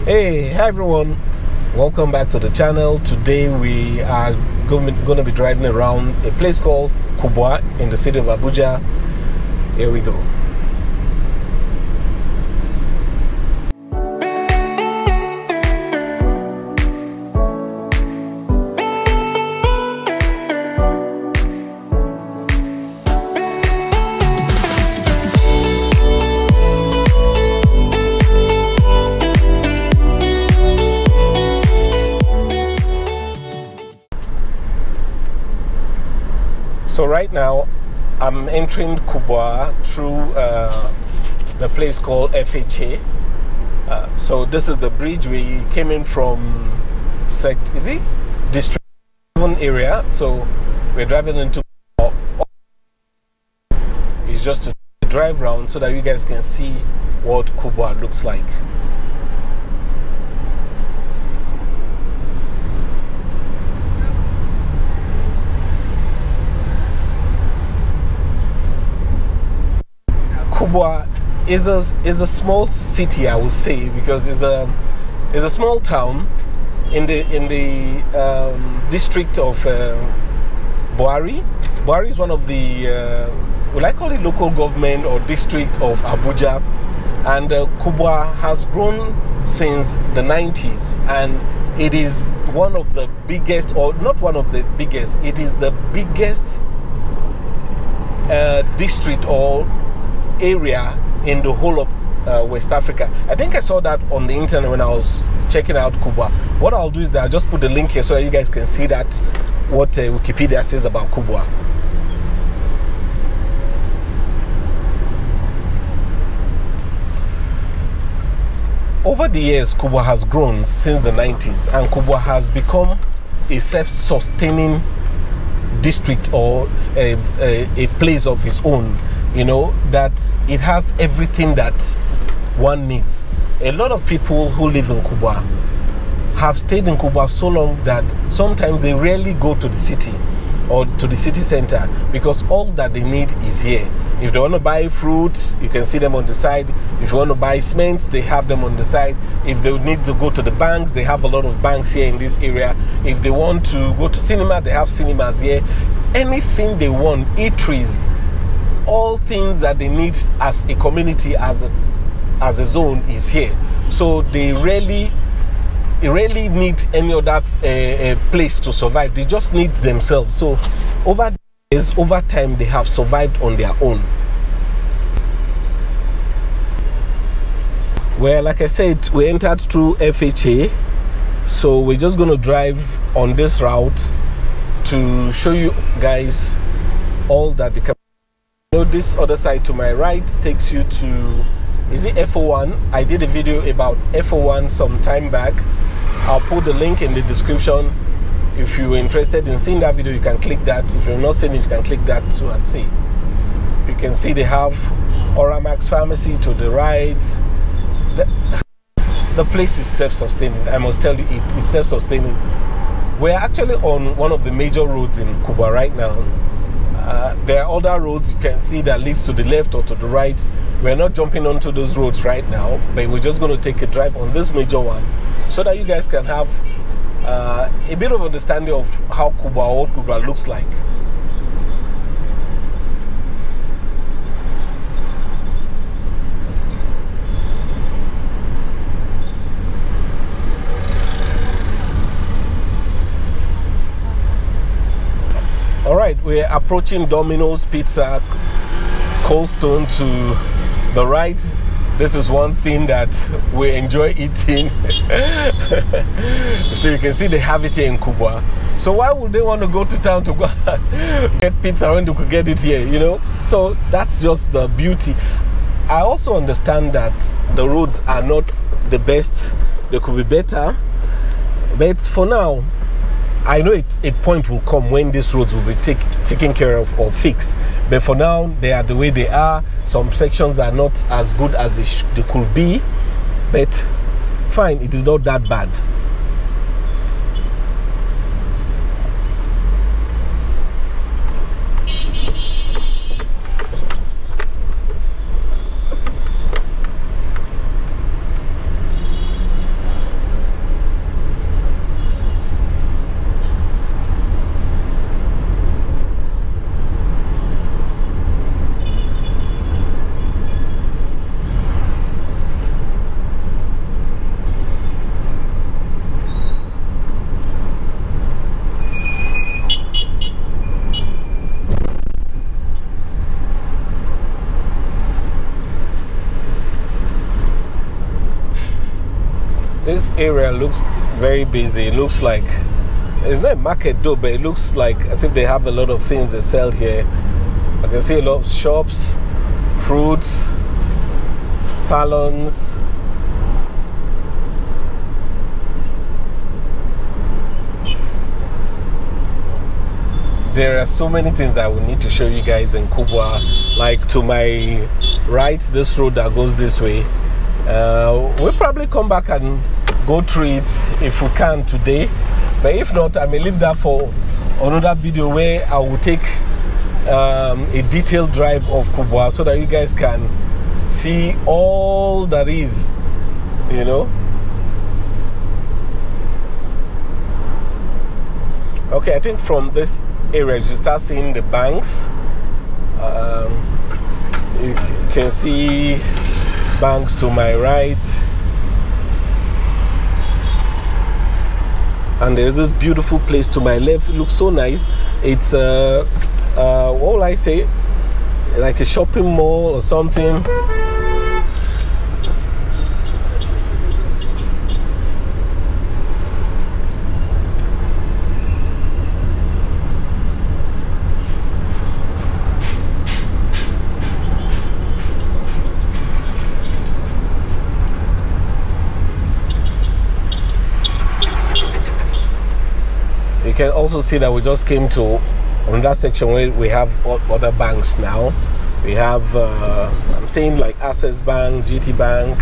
Hey, hi everyone, welcome back to the channel. Today we are going to be driving around a place called Kubwa in the city of Abuja. Here we go. So right now, I'm entering Kubwa through the place called FHA. So this is the bridge we came in from District 7 area. So we're driving into. It's just to drive around so that you guys can see what Kubwa looks like. Kubwa is a small city, I would say, because it's a small town in the district of Buhari. Buhari is one of the will I call it local government or district of Abuja, and Kubwa has grown since the 90s, and it is one of the biggest, or not one of the biggest, it is the biggest district or area in the whole of West Africa. I think I saw that on the internet when I was checking out Kubwa. What I'll do is that I'll just put the link here so that you guys can see that what Wikipedia says about Kubwa. Over the years, Kubwa has grown since the 90s, and Kubwa has become a self-sustaining district or a place of its own. You know, that it has everything that one needs. A lot of people who live in Kubwa have stayed in Kubwa so long that sometimes they rarely go to the city or to the city center, because all that they need is here. If they want to buy fruits, you can see them on the side. If you want to buy cement, they have them on the side. If they need to go to the banks, they have a lot of banks here in this area. If they want to go to cinema, they have cinemas here. Anything they want, eateries, all things that they need as a community, as a zone, is here. So they really need any other place to survive. They just need themselves. So over time, they have survived on their own. Well, like I said, we entered through FHA, so we're just going to drive on this route to show you guys all that the. You know, this other side to my right takes you to, is it FO1? I did a video about FO1 some time back. I'll put the link in the description. If you're interested in seeing that video, you can click that. If you're not seeing it, you can click that too and see. You can see they have Oramax Pharmacy to the right. The place is self-sustaining. I must tell you, it is self-sustaining. We're actually on one of the major roads in Kubwa right now. There are other roads you can see that leads to the left or to the right. We're not jumping onto those roads right now, but we're just going to take a drive on this major one so that you guys can have a bit of understanding of how Kubwa or what Kubwa looks like. All right, we're approaching Domino's Pizza, Cold Stone to the right. This is one thing that we enjoy eating. So you can see they have it here in Kubwa. So why would they want to go to town to go get pizza when they could get it here, you know? So that's just the beauty. I also understand that the roads are not the best. They could be better. But for now, I know a point will come when these roads will be taken care of or fixed. But for now, they are the way they are. Some sections are not as good as they could be. But fine, it is not that bad. This area looks very busy. It looks like it's not a market though, but it looks like as if they have a lot of things they sell here. I can see a lot of shops, fruits, salons. There are so many things I will need to show you guys in Kubwa. Like to my right, this road that goes this way. We'll probably come back and go through it if we can today, but if not, I may leave that for another video where I will take a detailed drive of Kubwa so that you guys can see all that is, you know. Okay, I think from this area you start seeing the banks. You can see banks to my right, and there's this beautiful place to my left. It looks so nice. It's what will I say, like a shopping mall or something. You can also see that we just came to another section where we have other banks now. We have, I'm saying like Access Bank, GT Bank.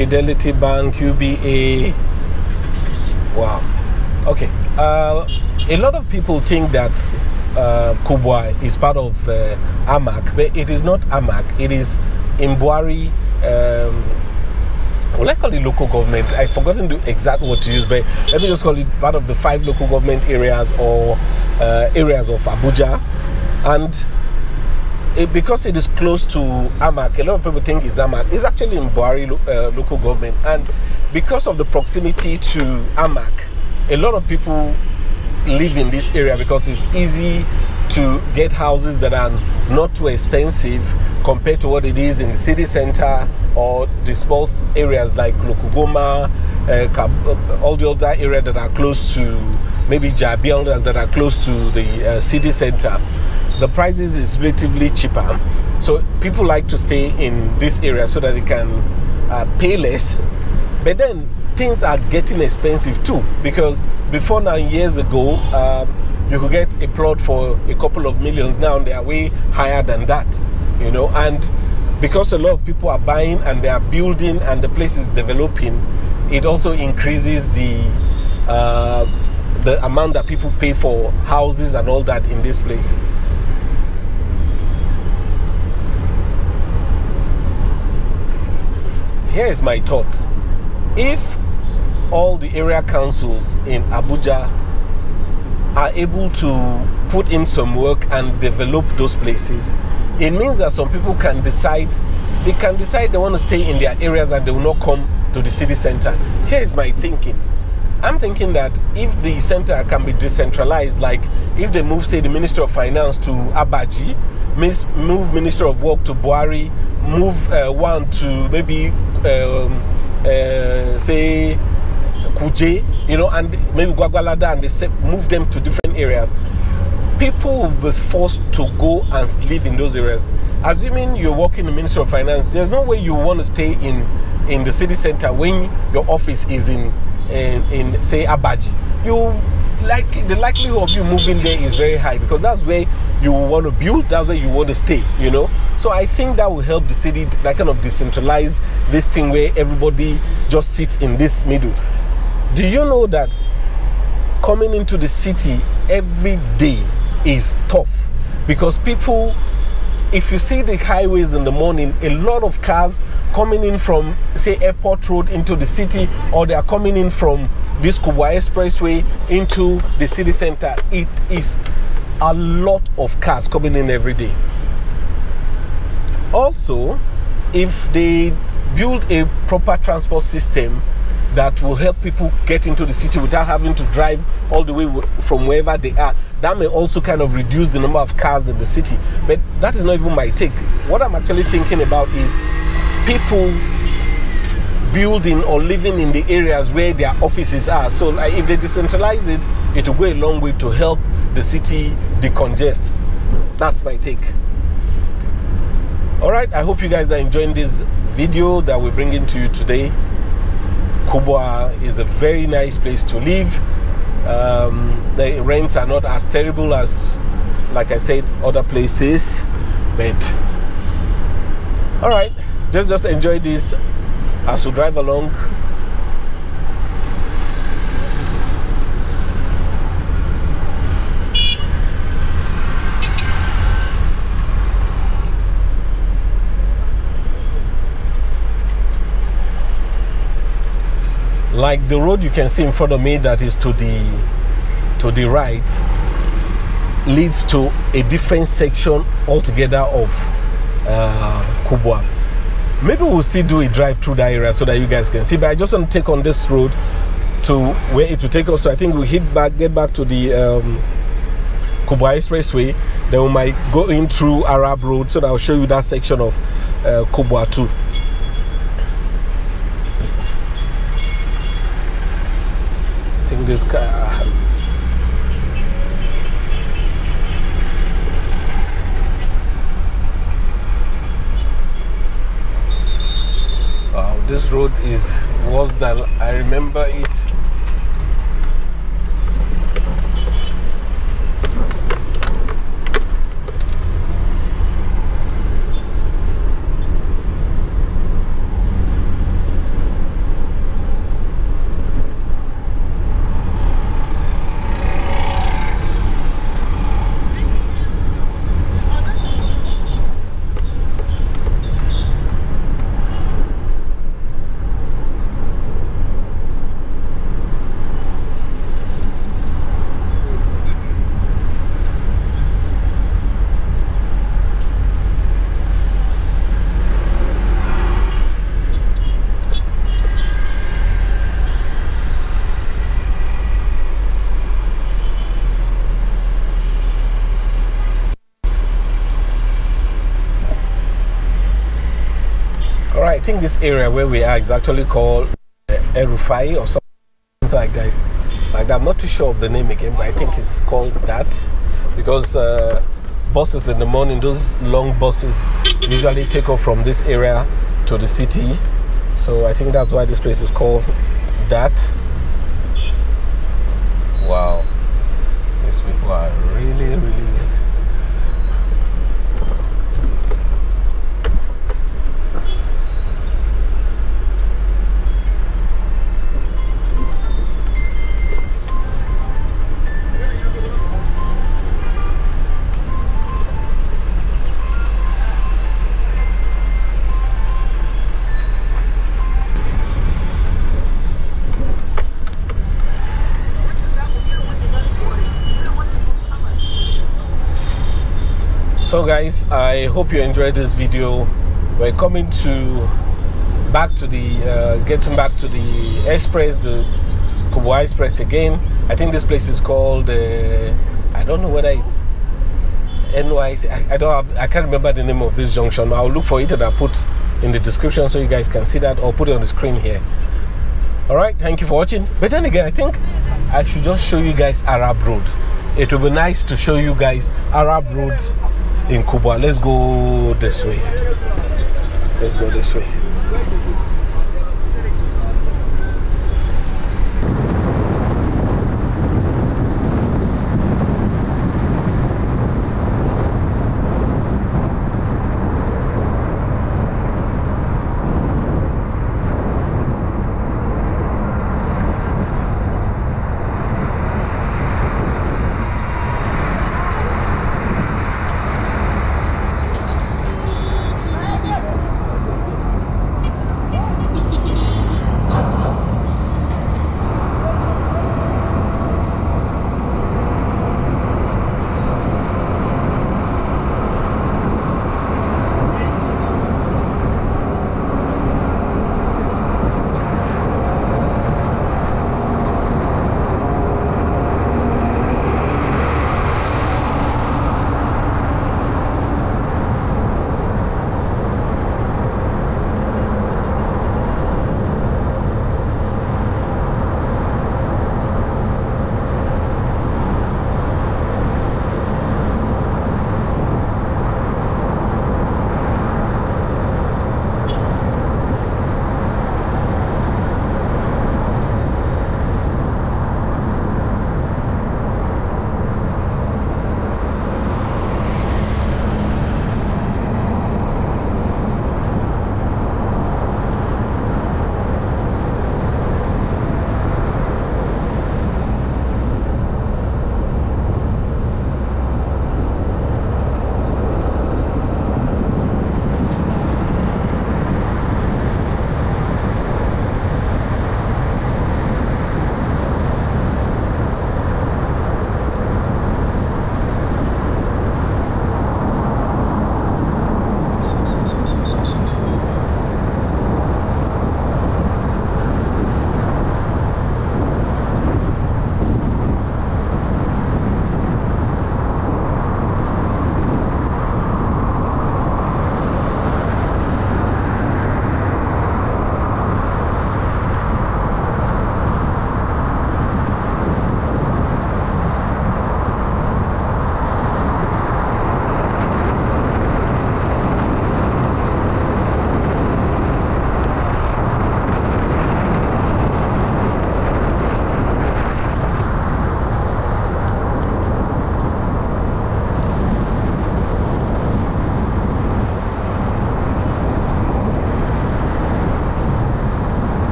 Fidelity Bank, UBA. Wow. Okay. A lot of people think that Kubwa is part of Amak, but it is not Amak. It is Mbwari. Well, I call it local government. I've forgotten the exact word to use, but let me just call it part of the 5 local government areas or areas of Abuja. And because it is close to Amak, a lot of people think it's Amak. It's actually in Mbwari local government, and because of the proximity to Amak, a lot of people live in this area because it's easy to get houses that are not too expensive compared to what it is in the city center or the small areas like Lokugoma, all the other areas that are close to maybe Jabion, that are close to the city center. The prices is relatively cheaper, so people like to stay in this area so that they can pay less. But then things are getting expensive too, because before 9 years ago you could get a plot for a couple of millions. Now they are way higher than that, you know. And because a lot of people are buying and they are building and the place is developing, it also increases the amount that people pay for houses and all that in these places. Here is my thought. If all the area councils in Abuja are able to put in some work and develop those places, it means that some people can decide, they want to stay in their areas and they will not come to the city center. Here is my thinking. I'm thinking that if the center can be decentralized, like if they move, say, the Minister of Finance to Abaji, move Minister of Work to Buhari, move one to maybe say Kuje, you know, and maybe Gwagwalada, and they move them to different areas, people will be forced to go and live in those areas. Assuming you're working in the Ministry of Finance, there's no way you want to stay in the city center when your office is in say Abaji. The likelihood of you moving there is very high, because that's where you want to build, that's where you want to stay, you know. So I think that will help the city, like, kind of decentralize this thing where everybody just sits in this middle. Do you know that coming into the city every day is tough? Because people, if you see the highways in the morning, a lot of cars coming in from, say, Airport Road into the city, or they are coming in from this Kubwa Expressway into the city center. It is a lot of cars coming in every day. Also, if they build a proper transport system that will help people get into the city without having to drive all the way from wherever they are, that may also kind of reduce the number of cars in the city. But that is not even my take. What I'm actually thinking about is people building or living in the areas where their offices are. So like, if they decentralize it, it will go a long way to help the city decongest. That's my take. All right, I hope you guys are enjoying this video that we're bringing to you today. Kubwa is a very nice place to live. The rents are not as terrible as, like I said, other places. But all right, just enjoy this as we drive along. Like the road you can see in front of me that is to the right leads to a different section altogether of Kubwa. Maybe we'll still do a drive through that area so that you guys can see, but I just want to take on this road to where it will take us to. I think we'll get back to the Kubwa Expressway, then we might go in through Arab Road, so that I'll show you that section of Kubwa too. I think this car. Wow, this road is worse than I remember it. I think this area where we are is actually called Erufai or something like that. I'm not too sure of the name again, but I think it's called that because buses in the morning, those long buses usually take off from this area to the city. So I think that's why this place is called that. Wow, these people are really good. So guys, I hope you enjoyed this video. We're coming back to the getting back to the express, the Kubwa Express again. I think this place is called I don't know whether it's NYC. I can't remember the name of this junction. I'll look for it and I'll put in the description so you guys can see that, or put it on the screen here. All right, thank you for watching. But then again, I think I should just show you guys Arab Road. It will be nice to show you guys Arab Road in Kubwa. Let's go this way. Let's go this way.